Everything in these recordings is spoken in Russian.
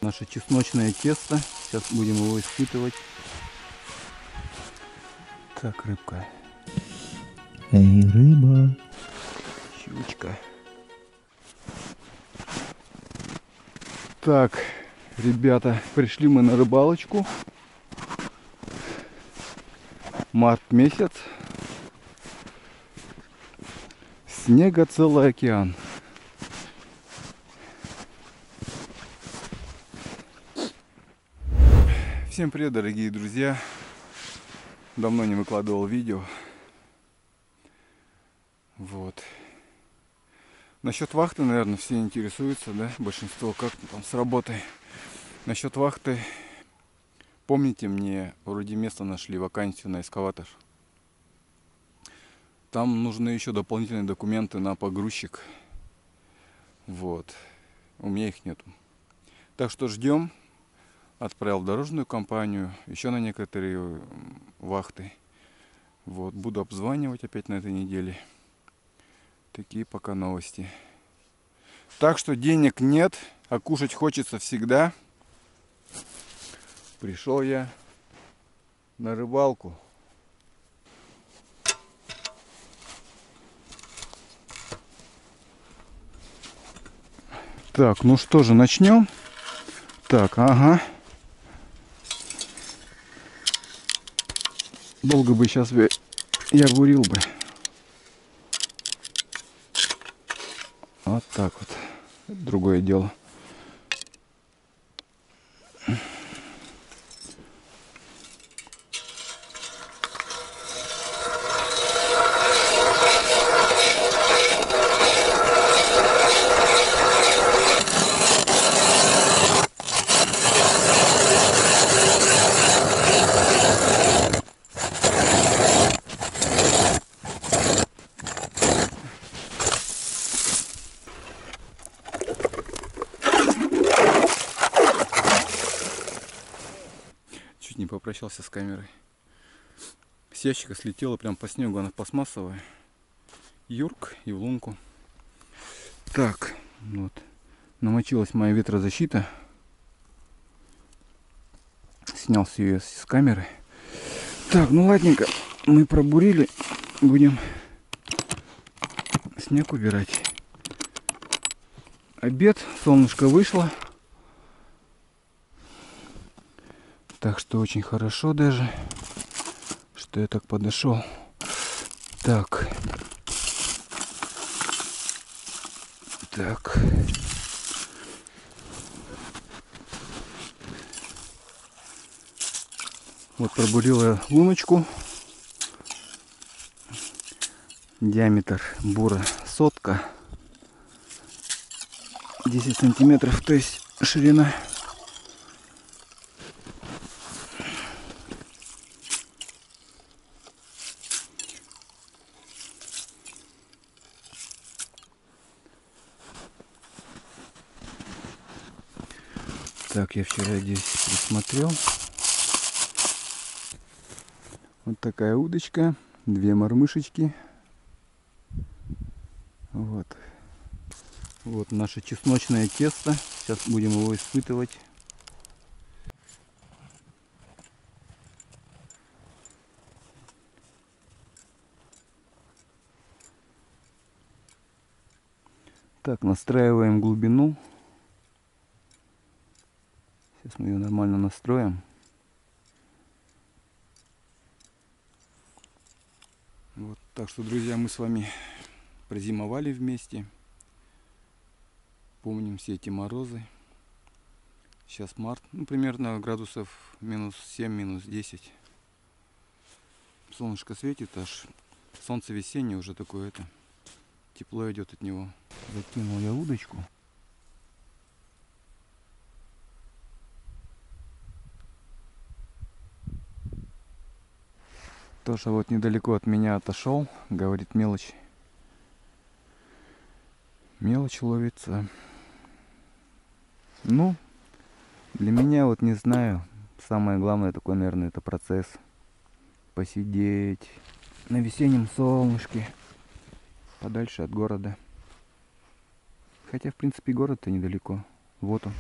Наше чесночное тесто. Сейчас будем его испытывать. Так, рыбка. Эй, рыба. Щучка. Так, ребята, пришли мы на рыбалочку. Март месяц. Снега целый океан. Всем привет, дорогие друзья. Давно не выкладывал видео. Вот. Насчет вахты, наверное, все интересуются, да? Большинство как там с работой. Насчет вахты. Помните, мне вроде место нашли, вакансию на экскаватор. Там нужны еще дополнительные документы на погрузчик. Вот. У меня их нету. Так что ждем. Отправил в дорожную компанию, еще на некоторые вахты. Вот, буду обзванивать опять на этой неделе. Такие пока новости. Так что денег нет, а кушать хочется всегда. Пришел я на рыбалку. Так, ну что же, начнем. Так, ага. Долго бы сейчас я бурил бы. Вот так вот. Это другое дело. Чуть не попрощался с камерой. С ящика слетела прям по снегу, она пластмассовая. Юрк и в лунку. Так, вот. Намочилась моя ветрозащита. Снял ее с камеры. Так, ну ладненько. Мы пробурили. Будем снег убирать. Обед. Солнышко вышло. Так что очень хорошо даже, что я так подошел. Так. Так. Вот пробурил я луночку. Диаметр бура сотка. 10 сантиметров, то есть ширина. Так, я вчера здесь присмотрел. Вот такая удочка. 2 мормышечки. Вот. Вот наше чесночное тесто. Сейчас будем его испытывать. Так, настраиваем глубину. Сейчас мы ее нормально настроим. Вот, так что, друзья, мы с вами прозимовали вместе. Помним все эти морозы. Сейчас март, ну, примерно градусов минус 7, минус 10. Солнышко светит, аж солнце весеннее уже такое, это тепло идет от него. Закинул я удочку. Тоша вот недалеко от меня отошел, говорит, мелочь. Мелочь ловится. Ну, для меня вот не знаю. Самое главное такой, наверное, это процесс. Посидеть на весеннем солнышке, подальше от города. Хотя, в принципе, город-то недалеко. Вот он.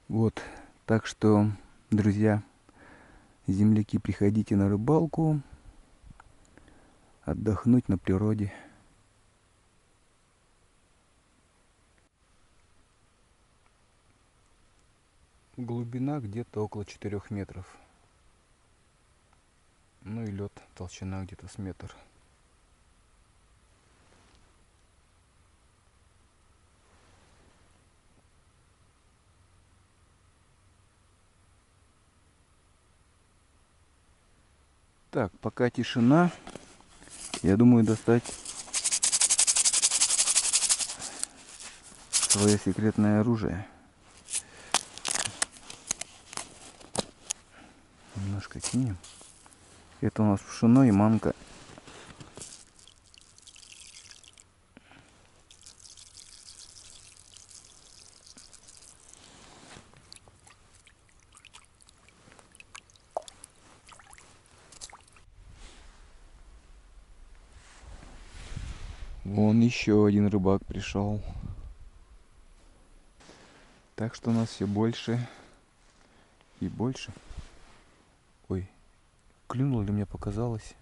Вот, так что, друзья, земляки, приходите на рыбалку, отдохнуть на природе. Глубина где-то около 4 метров. Ну и лед, толщина где-то с метр. Так, пока тишина, я думаю достать свое секретное оружие. Немножко кинем. Это у нас пшено и манка. Вон еще один рыбак пришел. Так что у нас все больше и больше. Ой, клюнул ли мне показалось?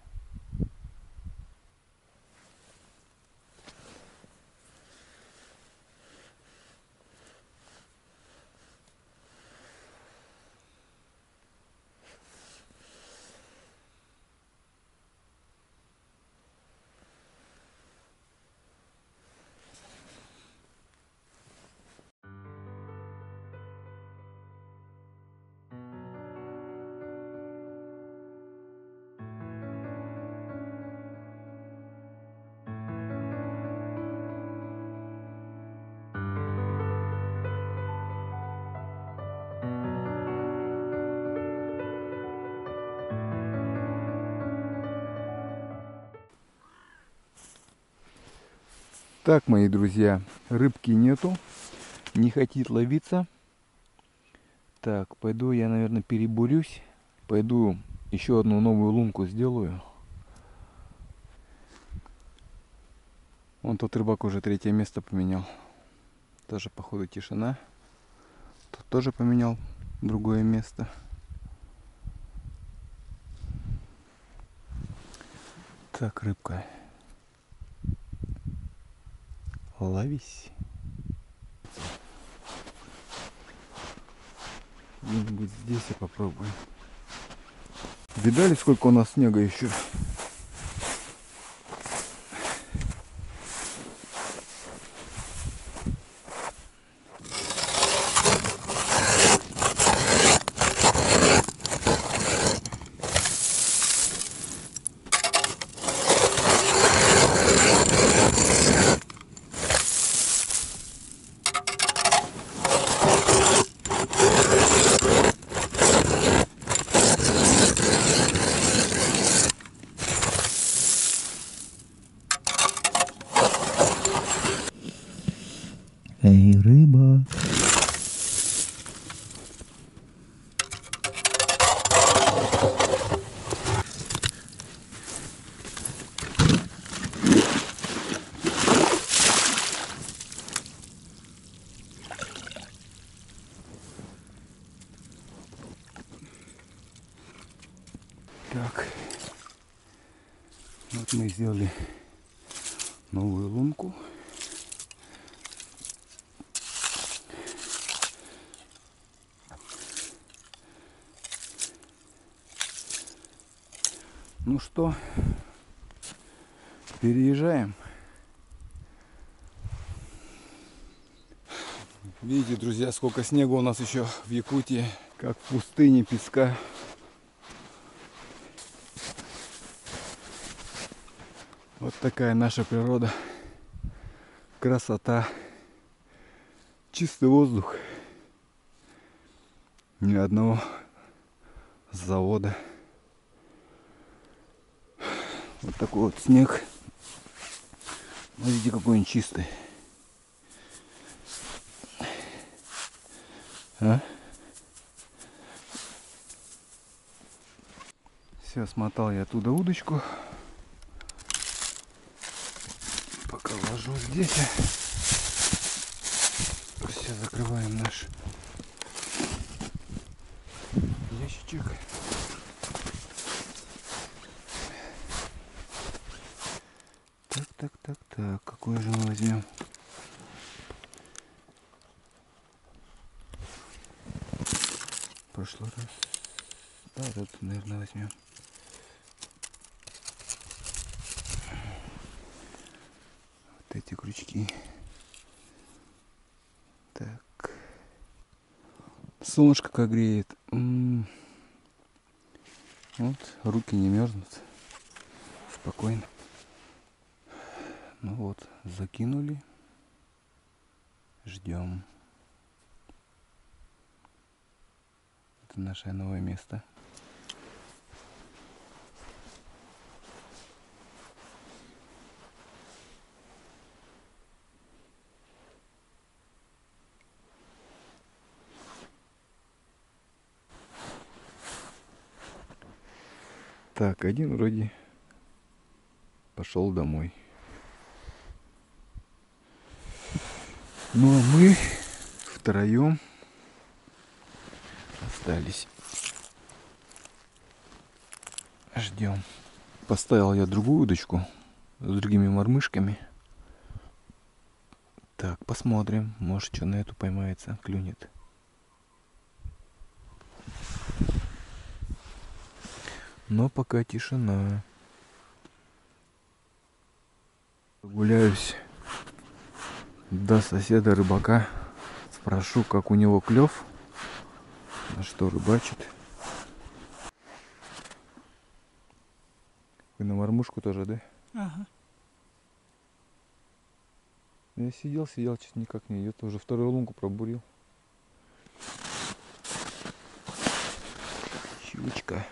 Так, мои друзья, рыбки нету, не хотит ловиться. Так, пойду я, наверное, перебурюсь. Пойду еще одну новую лунку сделаю. Вон тот рыбак уже 3-е место поменял. Тоже, походу, тишина. Тут тоже поменял другое место. Так, рыбка. Ловись. Где-нибудь здесь я попробую. Видали, сколько у нас снега еще? Эй, рыба. Так, вот мы сделали новую лунку. Ну что, переезжаем. Видите, друзья, сколько снега у нас еще в Якутии, как в пустыне песка. Вот такая наша природа, красота, чистый воздух, ни одного завода. Вот такой вот снег. Смотрите, какой он чистый. А? Все, смотал я оттуда удочку. Пока ложу здесь. Все, закрываем наш огурчик. Так, какой же мы возьмем? В прошлый раз. Да, тут, наверное, возьмем. Вот эти крючки. Так. Солнышко как греет. Вот, руки не мерзнут. Спокойно. Ну вот, закинули. Ждем. Это наше новое место. Так, один вроде пошел домой. Ну а мы втроем остались. Ждем. Поставил я другую удочку с другими мормышками. Так, посмотрим. Может, что на эту поймается, клюнет. Но пока тишина. Гуляюсь до соседа рыбака. Спрошу, как у него клев. На что рыбачит. Вы на мормушку тоже, да? Ага. Я сидел, что-то никак не идет. Уже вторую лунку пробурил. Щучка.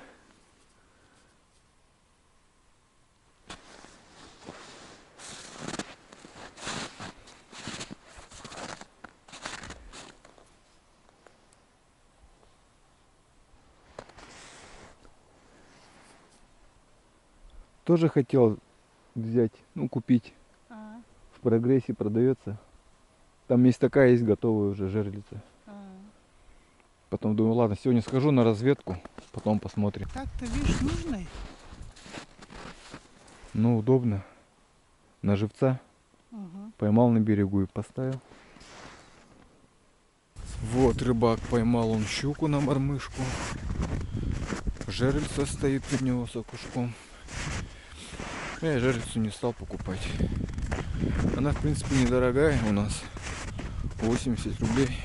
Тоже хотел взять, ну купить. А, В Прогрессе продается. Там есть такая, есть готовая уже жерлица. а. Потом думаю, ладно, сегодня схожу на разведку, потом посмотрим. Так-то, видишь, нужный. Ну, удобно. На живца Угу. поймал на берегу и поставил. Вот рыбак поймал он щуку на мормышку. Жерлица стоит под него с окушком. Я жерлицу не стал покупать. Она, в принципе, недорогая у нас. 80 рублей.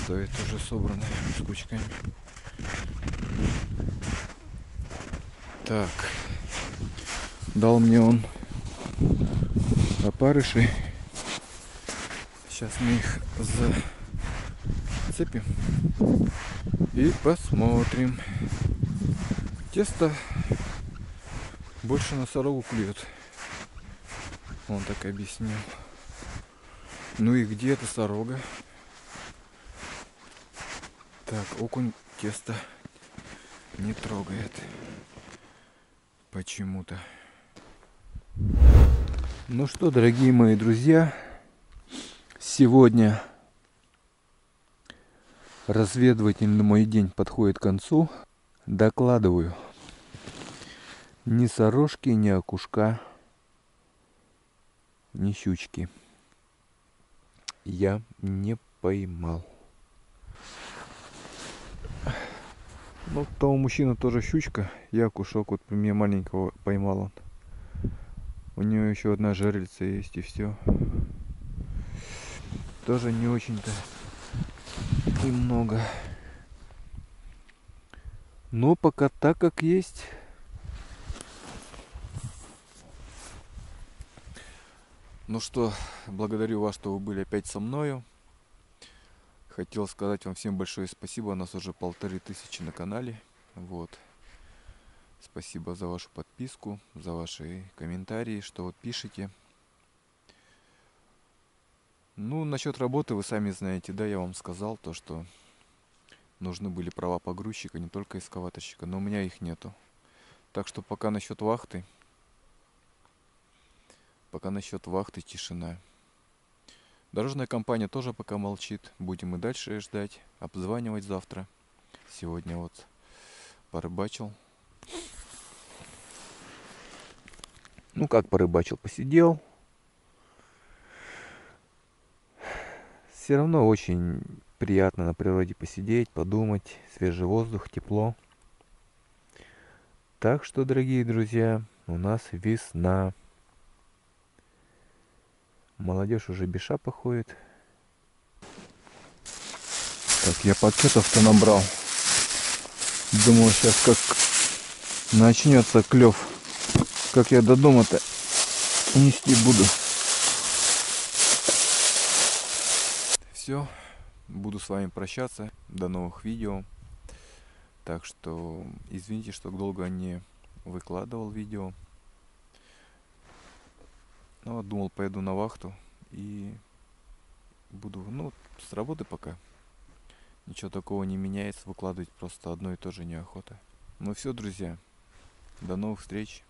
Стоит уже собранная с кучками. Так. Дал мне он опарыши. Сейчас мы их зацепим и посмотрим. Тесто больше носорогу клюет. Он так объяснил. Ну и где эта сорога? Так, окунь тесто не трогает. Почему-то. Ну что, дорогие мои друзья, сегодня разведывательный мой день подходит к концу. Докладываю. Ни сорожки, ни окушка, ни щучки я не поймал. Ну, того мужчины тоже щучка. Я окушок, вот при мне маленького поймал он. У него еще одна жерлица есть и все. Тоже не очень-то и много. Но пока так, как есть. Ну что, благодарю вас, что вы были опять со мною. Хотел сказать вам всем большое спасибо. У нас уже 1500 на канале. Вот. Спасибо за вашу подписку, за ваши комментарии, что вот пишете. Ну, насчет работы вы сами знаете, да, я вам сказал то, что нужны были права погрузчика, не только эскаваторщика, но у меня их нету. Так что пока насчет вахты тишина. Дорожная компания тоже пока молчит. Будем и дальше ждать, обзванивать завтра. Сегодня вот порыбачил. Ну как порыбачил, посидел. Все равно очень приятно на природе посидеть, подумать, свежий воздух, тепло. Так что, дорогие друзья, у нас весна. Молодежь уже без шапок ходит. Так, я пакетов-то набрал. Думал, сейчас как начнется клев, как я до дома-то нести буду. Все, буду с вами прощаться. До новых видео. Так что извините, что долго не выкладывал видео. Ну, вот думал, поеду на вахту и буду, ну, с работы пока. Ничего такого не меняется, выкладывать просто одно и то же неохота. Ну все, друзья, до новых встреч.